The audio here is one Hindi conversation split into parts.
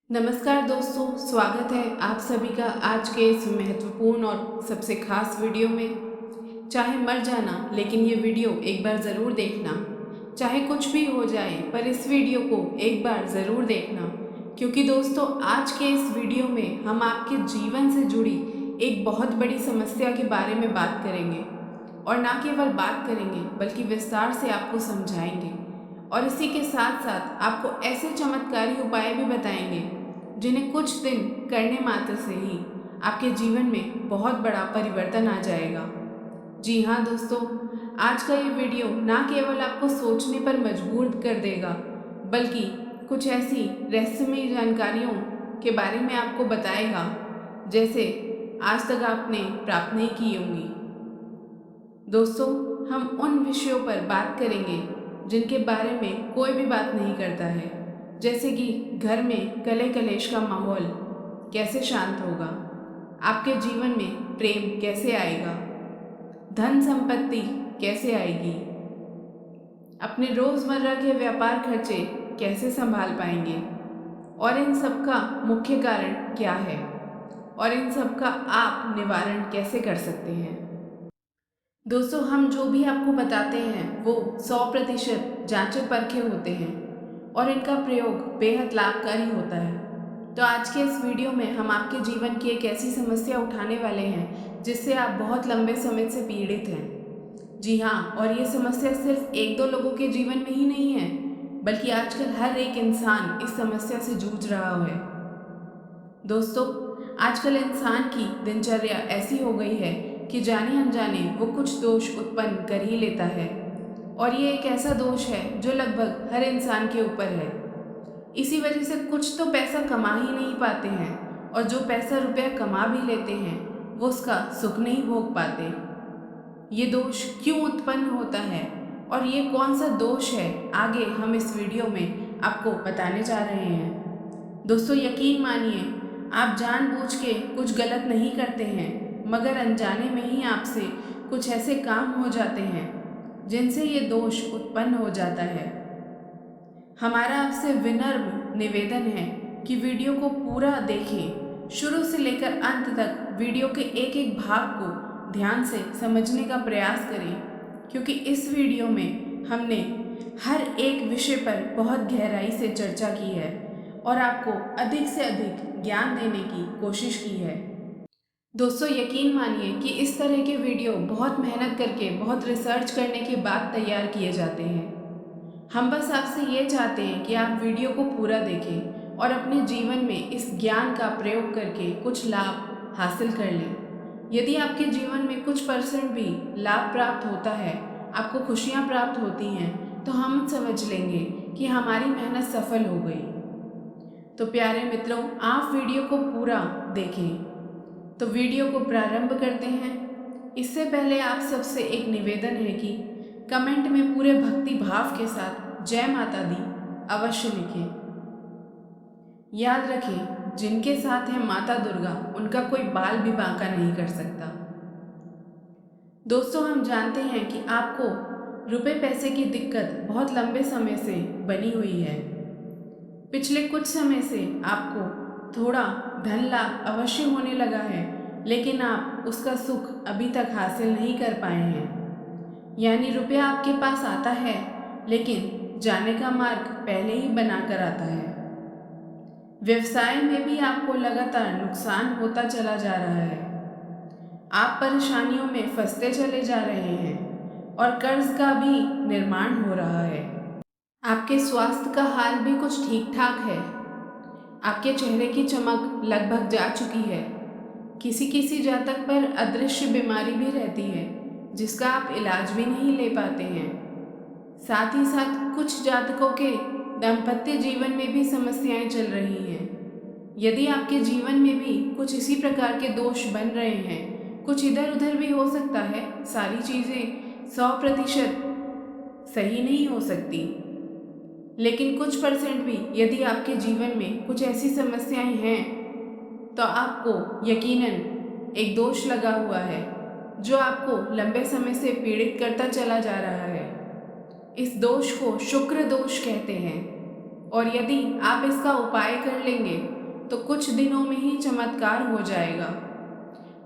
नमस्कार दोस्तों, स्वागत है आप सभी का आज के इस महत्वपूर्ण और सबसे खास वीडियो में। चाहे मर जाना, लेकिन ये वीडियो एक बार ज़रूर देखना। चाहे कुछ भी हो जाए, पर इस वीडियो को एक बार ज़रूर देखना, क्योंकि दोस्तों आज के इस वीडियो में हम आपके जीवन से जुड़ी एक बहुत बड़ी समस्या के बारे में बात करेंगे। और ना केवल बात करेंगे, बल्कि विस्तार से आपको समझाएंगे। और इसी के साथ साथ आपको ऐसे चमत्कारी उपाय भी बताएंगे जिन्हें कुछ दिन करने मात्र से ही आपके जीवन में बहुत बड़ा परिवर्तन आ जाएगा। जी हाँ दोस्तों, आज का ये वीडियो ना केवल आपको सोचने पर मजबूर कर देगा, बल्कि कुछ ऐसी रहस्यमयी जानकारियों के बारे में आपको बताएगा जैसे आज तक आपने प्राप्त नहीं की होंगी। दोस्तों, हम उन विषयों पर बात करेंगे जिनके बारे में कोई भी बात नहीं करता है, जैसे कि घर में कले कलेश का माहौल कैसे शांत होगा, आपके जीवन में प्रेम कैसे आएगा, धन संपत्ति कैसे आएगी, अपने रोज़मर्रा के व्यापार खर्चे कैसे संभाल पाएंगे, और इन सब का मुख्य कारण क्या है, और इन सब का आप निवारण कैसे कर सकते हैं। दोस्तों, हम जो भी आपको बताते हैं वो 100% जांचे परखे होते हैं और इनका प्रयोग बेहद लाभकारी होता है। तो आज के इस वीडियो में हम आपके जीवन की एक ऐसी समस्या उठाने वाले हैं जिससे आप बहुत लंबे समय से पीड़ित हैं। जी हाँ, और ये समस्या सिर्फ एक दो लोगों के जीवन में ही नहीं है, बल्कि आजकल हर एक इंसान इस समस्या से जूझ रहा है। दोस्तों, आजकल इंसान की दिनचर्या ऐसी हो गई है कि जाने अनजाने वो कुछ दोष उत्पन्न कर ही लेता है, और ये एक ऐसा दोष है जो लगभग हर इंसान के ऊपर है। इसी वजह से कुछ तो पैसा कमा ही नहीं पाते हैं, और जो पैसा रुपया कमा भी लेते हैं वो उसका सुख नहीं भोग पाते। ये दोष क्यों उत्पन्न होता है और ये कौन सा दोष है, आगे हम इस वीडियो में आपको बताने जा रहे हैं। दोस्तों, यकीन मानिए, आप जानबूझ के कुछ गलत नहीं करते हैं, मगर अनजाने में ही आपसे कुछ ऐसे काम हो जाते हैं जिनसे ये दोष उत्पन्न हो जाता है। हमारा आपसे विनम्र निवेदन है कि वीडियो को पूरा देखें, शुरू से लेकर अंत तक वीडियो के एक एक भाग को ध्यान से समझने का प्रयास करें, क्योंकि इस वीडियो में हमने हर एक विषय पर बहुत गहराई से चर्चा की है और आपको अधिक से अधिक ज्ञान देने की कोशिश की है। दोस्तों, यकीन मानिए कि इस तरह के वीडियो बहुत मेहनत करके, बहुत रिसर्च करने के बाद तैयार किए जाते हैं। हम बस आपसे ये चाहते हैं कि आप वीडियो को पूरा देखें और अपने जीवन में इस ज्ञान का प्रयोग करके कुछ लाभ हासिल कर लें। यदि आपके जीवन में कुछ परसेंट भी लाभ प्राप्त होता है, आपको खुशियाँ प्राप्त होती हैं, तो हम समझ लेंगे कि हमारी मेहनत सफल हो गई। तो प्यारे मित्रों, आप वीडियो को पूरा देखें। तो वीडियो को प्रारंभ करते हैं। इससे पहले आप सबसे एक निवेदन है कि कमेंट में पूरे भक्ति भाव के साथ जय माता दी अवश्य लिखें। याद रखें, जिनके साथ है माता दुर्गा, उनका कोई बाल भी बांका नहीं कर सकता। दोस्तों, हम जानते हैं कि आपको रुपए पैसे की दिक्कत बहुत लंबे समय से बनी हुई है। पिछले कुछ समय से आपको थोड़ा धन लाभ अवश्य होने लगा है, लेकिन आप उसका सुख अभी तक हासिल नहीं कर पाए हैं। यानी रुपया आपके पास आता है, लेकिन जाने का मार्ग पहले ही बनाकर आता है। व्यवसाय में भी आपको लगातार नुकसान होता चला जा रहा है। आप परेशानियों में फंसते चले जा रहे हैं और कर्ज का भी निर्माण हो रहा है। आपके स्वास्थ्य का हाल भी कुछ ठीक ठाक है। आपके चेहरे की चमक लगभग जा चुकी है। किसी किसी जातक पर अदृश्य बीमारी भी रहती है जिसका आप इलाज भी नहीं ले पाते हैं। साथ ही साथ कुछ जातकों के दाम्पत्य जीवन में भी समस्याएं चल रही हैं। यदि आपके जीवन में भी कुछ इसी प्रकार के दोष बन रहे हैं, कुछ इधर उधर भी हो सकता है, सारी चीज़ें 100% सही नहीं हो सकती, लेकिन कुछ परसेंट भी यदि आपके जीवन में कुछ ऐसी समस्याएं हैं, तो आपको यकीनन एक दोष लगा हुआ है जो आपको लंबे समय से पीड़ित करता चला जा रहा है। इस दोष को शुक्र दोष कहते हैं और यदि आप इसका उपाय कर लेंगे तो कुछ दिनों में ही चमत्कार हो जाएगा।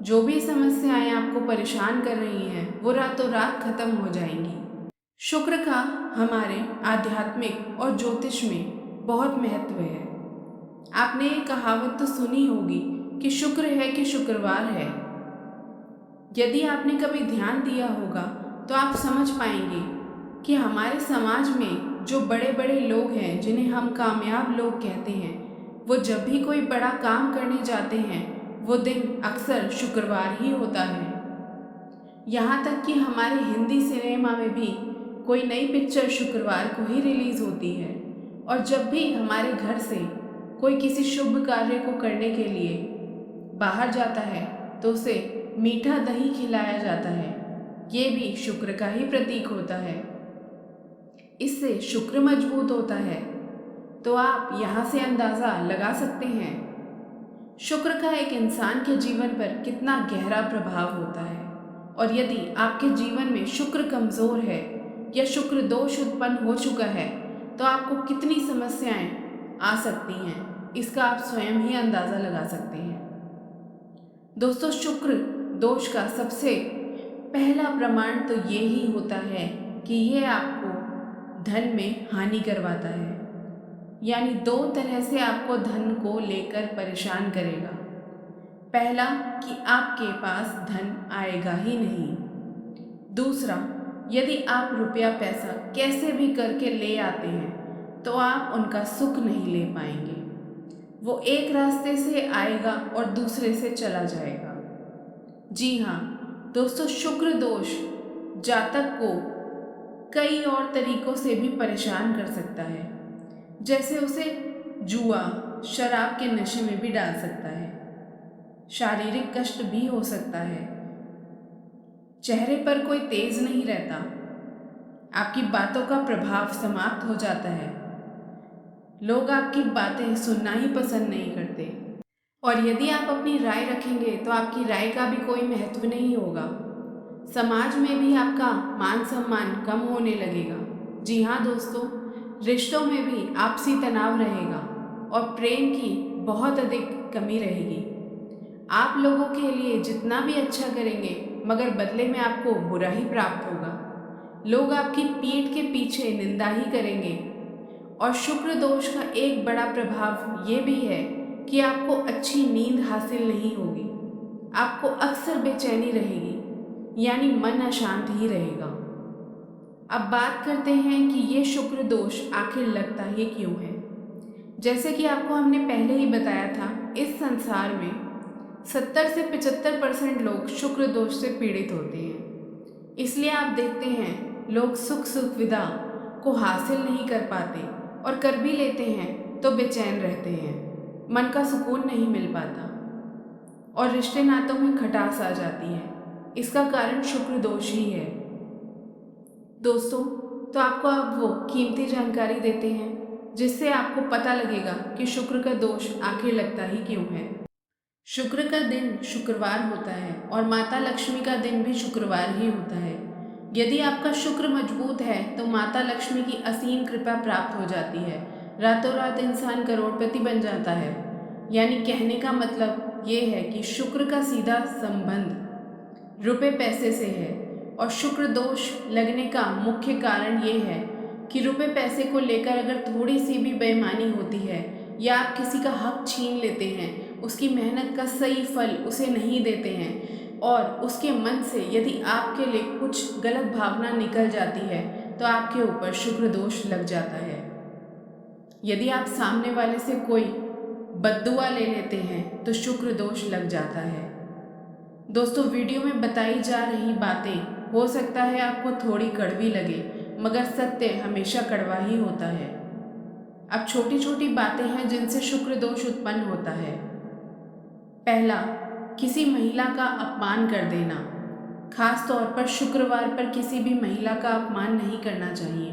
जो भी समस्याएं आपको परेशान कर रही हैं वो रातों रात खत्म हो जाएंगी। शुक्र का हमारे आध्यात्मिक और ज्योतिष में बहुत महत्व है। आपने ये कहावत तो सुनी होगी कि शुक्र है कि शुक्रवार है। यदि आपने कभी ध्यान दिया होगा तो आप समझ पाएंगे कि हमारे समाज में जो बड़े बड़े लोग हैं, जिन्हें हम कामयाब लोग कहते हैं, वो जब भी कोई बड़ा काम करने जाते हैं वो दिन अक्सर शुक्रवार ही होता है। यहाँ तक कि हमारे हिंदी सिनेमा में भी कोई नई पिक्चर शुक्रवार को ही रिलीज़ होती है। और जब भी हमारे घर से कोई किसी शुभ कार्य को करने के लिए बाहर जाता है तो उसे मीठा दही खिलाया जाता है। ये भी शुक्र का ही प्रतीक होता है। इससे शुक्र मजबूत होता है। तो आप यहाँ से अंदाज़ा लगा सकते हैं शुक्र का एक इंसान के जीवन पर कितना गहरा प्रभाव होता है। और यदि आपके जीवन में शुक्र कमज़ोर है या शुक्र दोष उत्पन्न हो चुका है तो आपको कितनी समस्याएं आ सकती हैं, इसका आप स्वयं ही अंदाज़ा लगा सकते हैं। दोस्तों, शुक्र दोष का सबसे पहला प्रमाण तो ये ही होता है कि ये आपको धन में हानि करवाता है। यानी दो तरह से आपको धन को लेकर परेशान करेगा। पहला कि आपके पास धन आएगा ही नहीं। दूसरा, यदि आप रुपया पैसा कैसे भी करके ले आते हैं तो आप उनका सुख नहीं ले पाएंगे। वो एक रास्ते से आएगा और दूसरे से चला जाएगा। जी हाँ दोस्तों, शुक्र दोष जातक को कई और तरीकों से भी परेशान कर सकता है। जैसे उसे जुआ, शराब के नशे में भी डाल सकता है। शारीरिक कष्ट भी हो सकता है। चेहरे पर कोई तेज नहीं रहता। आपकी बातों का प्रभाव समाप्त हो जाता है। लोग आपकी बातें सुनना ही पसंद नहीं करते। और यदि आप अपनी राय रखेंगे तो आपकी राय का भी कोई महत्व नहीं होगा। समाज में भी आपका मान सम्मान कम होने लगेगा। जी हाँ दोस्तों, रिश्तों में भी आपसी तनाव रहेगा और प्रेम की बहुत अधिक कमी रहेगी। आप लोगों के लिए जितना भी अच्छा करेंगे मगर बदले में आपको बुरा ही प्राप्त होगा। लोग आपकी पीठ के पीछे निंदा ही करेंगे। और शुक्र दोष का एक बड़ा प्रभाव ये भी है कि आपको अच्छी नींद हासिल नहीं होगी। आपको अक्सर बेचैनी रहेगी, यानी मन अशांत ही रहेगा। अब बात करते हैं कि ये शुक्र दोष आखिर लगता ही क्यों है। जैसे कि आपको हमने पहले ही बताया था, इस संसार में 70 से 75% लोग शुक्र दोष से पीड़ित होते हैं। इसलिए आप देखते हैं लोग सुख सुविधा को हासिल नहीं कर पाते और कर भी लेते हैं तो बेचैन रहते हैं, मन का सुकून नहीं मिल पाता और रिश्ते नातों में खटास आ जाती है। इसका कारण शुक्र दोष ही है। दोस्तों, तो आपको अब वो कीमती जानकारी देते हैं जिससे आपको पता लगेगा कि शुक्र का दोष आखिर लगता ही क्यों है। शुक्र का दिन शुक्रवार होता है और माता लक्ष्मी का दिन भी शुक्रवार ही होता है। यदि आपका शुक्र मजबूत है तो माता लक्ष्मी की असीम कृपा प्राप्त हो जाती है। रातों रात इंसान करोड़पति बन जाता है। यानी कहने का मतलब ये है कि शुक्र का सीधा संबंध रुपए पैसे से है। और शुक्र दोष लगने का मुख्य कारण ये है कि रुपए पैसे को लेकर अगर थोड़ी सी भी बेईमानी होती है या आप किसी का हक छीन लेते हैं, उसकी मेहनत का सही फल उसे नहीं देते हैं और उसके मन से यदि आपके लिए कुछ गलत भावना निकल जाती है तो आपके ऊपर शुक्र दोष लग जाता है। यदि आप सामने वाले से कोई बद्दुआ ले लेते हैं तो शुक्र दोष लग जाता है। दोस्तों, वीडियो में बताई जा रही बातें हो सकता है आपको थोड़ी कड़वी लगे, मगर सत्य हमेशा कड़वा ही होता है। अब छोटी छोटी बातें हैं जिनसे शुक्र दोष उत्पन्न होता है। पहला, किसी महिला का अपमान कर देना। खास तौर पर शुक्रवार पर किसी भी महिला का अपमान नहीं करना चाहिए।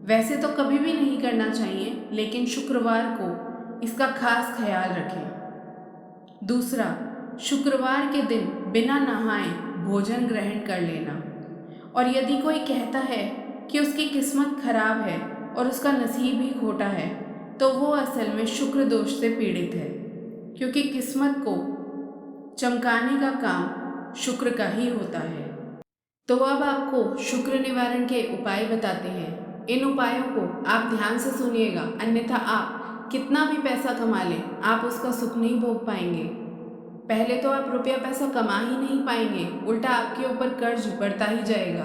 वैसे तो कभी भी नहीं करना चाहिए, लेकिन शुक्रवार को इसका खास ख्याल रखें। दूसरा, शुक्रवार के दिन बिना नहाए भोजन ग्रहण कर लेना। और यदि कोई कहता है कि उसकी किस्मत खराब है और उसका नसीब ही खोटा है तो वो असल में शुक्र दोष से पीड़ित है, क्योंकि किस्मत को चमकाने का काम शुक्र का ही होता है। तो अब आपको शुक्र निवारण के उपाय बताते हैं। इन उपायों को आप ध्यान से सुनिएगा, अन्यथा आप कितना भी पैसा कमा लें, आप उसका सुख नहीं भोग पाएंगे। पहले तो आप रुपया पैसा कमा ही नहीं पाएंगे, उल्टा आपके ऊपर कर्ज बढ़ता ही जाएगा,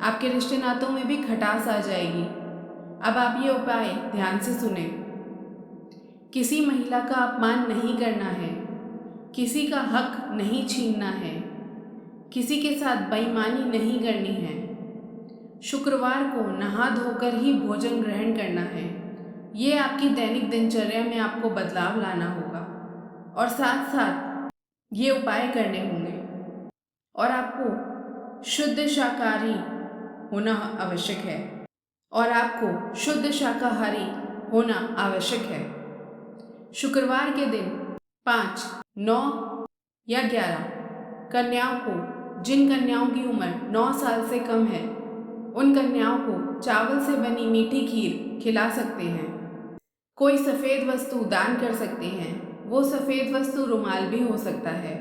आपके रिश्ते नातों में भी खटास आ जाएगी। अब आप ये उपाय ध्यान से सुने। किसी महिला का अपमान नहीं करना है, किसी का हक नहीं छीनना है, किसी के साथ बेईमानी नहीं करनी है। शुक्रवार को नहा धोकर ही भोजन ग्रहण करना है। ये आपकी दैनिक दिनचर्या में आपको बदलाव लाना होगा और साथ साथ ये उपाय करने होंगे। और आपको शुद्ध शाकाहारी होना आवश्यक है और आपको शुद्ध शाकाहारी होना आवश्यक है। शुक्रवार के दिन 5, 9 या 11 कन्याओं को, जिन कन्याओं की उम्र 9 साल से कम है, उन कन्याओं को चावल से बनी मीठी खीर खिला सकते हैं। कोई सफ़ेद वस्तु दान कर सकते हैं, वो सफ़ेद वस्तु रुमाल भी हो सकता है।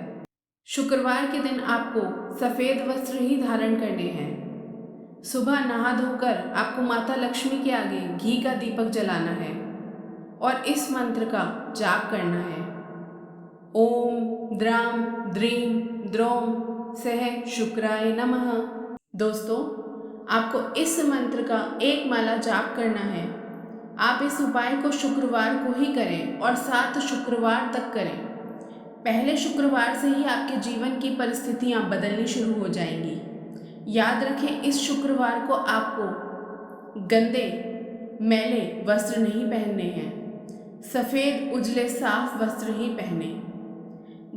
शुक्रवार के दिन आपको सफ़ेद वस्त्र ही धारण करने हैं। सुबह नहा धोकर आपको माता लक्ष्मी के आगे घी का दीपक जलाना है और इस मंत्र का जाप करना है। ओम द्राम द्रीम द्रोम सह शुक्राय नमः। दोस्तों, आपको इस मंत्र का एक माला जाप करना है। आप इस उपाय को शुक्रवार को ही करें और 7 शुक्रवार तक करें। पहले शुक्रवार से ही आपके जीवन की परिस्थितियां बदलनी शुरू हो जाएंगी। याद रखें, इस शुक्रवार को आपको गंदे मैले वस्त्र नहीं पहनने हैं, सफ़ेद उजले साफ वस्त्र ही पहने।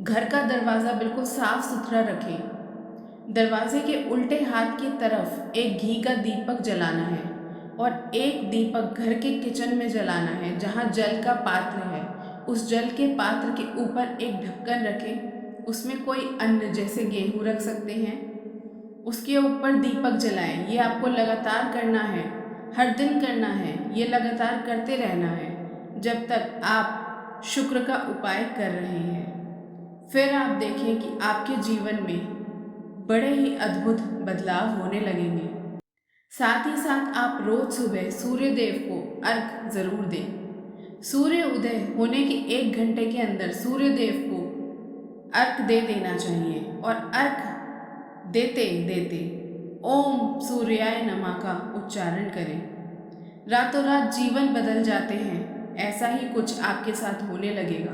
घर का दरवाज़ा बिल्कुल साफ सुथरा रखें। दरवाजे के उल्टे हाथ की तरफ एक घी का दीपक जलाना है और एक दीपक घर के किचन में जलाना है, जहाँ जल का पात्र है। उस जल के पात्र के ऊपर एक ढक्कन रखें, उसमें कोई अन्न जैसे गेहूँ रख सकते हैं, उसके ऊपर दीपक जलाएं। ये आपको लगातार करना है, हर दिन करना है, ये लगातार करते रहना है जब तक आप शुक्र का उपाय कर रहे हैं। फिर आप देखें कि आपके जीवन में बड़े ही अद्भुत बदलाव होने लगेंगे। साथ ही साथ आप रोज सुबह सूर्य देव को अर्घ जरूर दें। सूर्य उदय होने के 1 घंटे के अंदर सूर्य देव को अर्घ दे देना चाहिए और अर्घ देते देते ओम सूर्याय नमः का उच्चारण करें। रातों रात जीवन बदल जाते हैं, ऐसा ही कुछ आपके साथ होने लगेगा।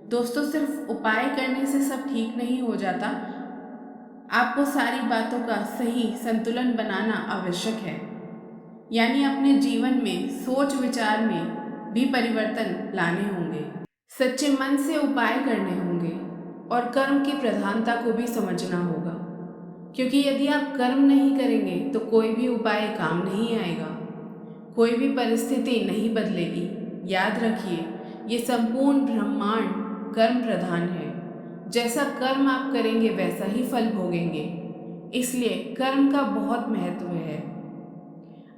दोस्तों, सिर्फ उपाय करने से सब ठीक नहीं हो जाता, आपको सारी बातों का सही संतुलन बनाना आवश्यक है। यानी अपने जीवन में सोच विचार में भी परिवर्तन लाने होंगे, सच्चे मन से उपाय करने होंगे और कर्म की प्रधानता को भी समझना होगा, क्योंकि यदि आप कर्म नहीं करेंगे तो कोई भी उपाय काम नहीं आएगा, कोई भी परिस्थिति नहीं बदलेगी। याद रखिए, ये संपूर्ण ब्रह्मांड कर्म प्रधान है। जैसा कर्म आप करेंगे वैसा ही फल भोगेंगे, इसलिए कर्म का बहुत महत्व है।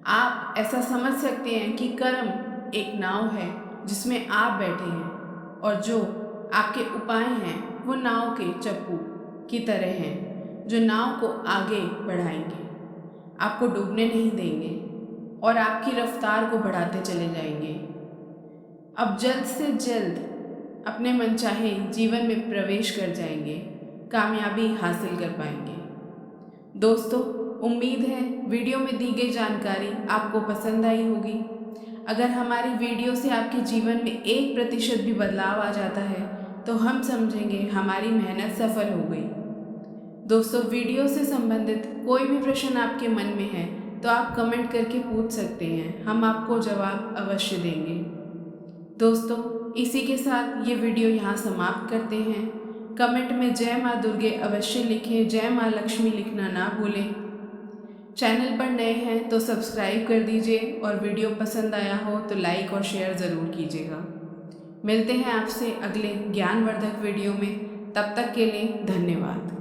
आप ऐसा समझ सकते हैं कि कर्म एक नाव है जिसमें आप बैठे हैं और जो आपके उपाय हैं वो नाव के चप्पू की तरह हैं, जो नाव को आगे बढ़ाएंगे, आपको डूबने नहीं देंगे और आपकी रफ्तार को बढ़ाते चले जाएंगे। अब जल्द से जल्द अपने मनचाहे जीवन में प्रवेश कर जाएंगे, कामयाबी हासिल कर पाएंगे। दोस्तों, उम्मीद है वीडियो में दी गई जानकारी आपको पसंद आई होगी। अगर हमारी वीडियो से आपके जीवन में 1% भी बदलाव आ जाता है तो हम समझेंगे हमारी मेहनत सफल हो गई। दोस्तों, वीडियो से संबंधित कोई भी प्रश्न आपके मन में है तो आप कमेंट करके पूछ सकते हैं, हम आपको जवाब अवश्य देंगे। दोस्तों, इसी के साथ ये वीडियो यहाँ समाप्त करते हैं। कमेंट में जय माँ दुर्गे अवश्य लिखें, जय माँ लक्ष्मी लिखना ना भूलें। चैनल पर नए हैं तो सब्सक्राइब कर दीजिए और वीडियो पसंद आया हो तो लाइक और शेयर ज़रूर कीजिएगा। मिलते हैं आपसे अगले ज्ञानवर्धक वीडियो में, तब तक के लिए धन्यवाद।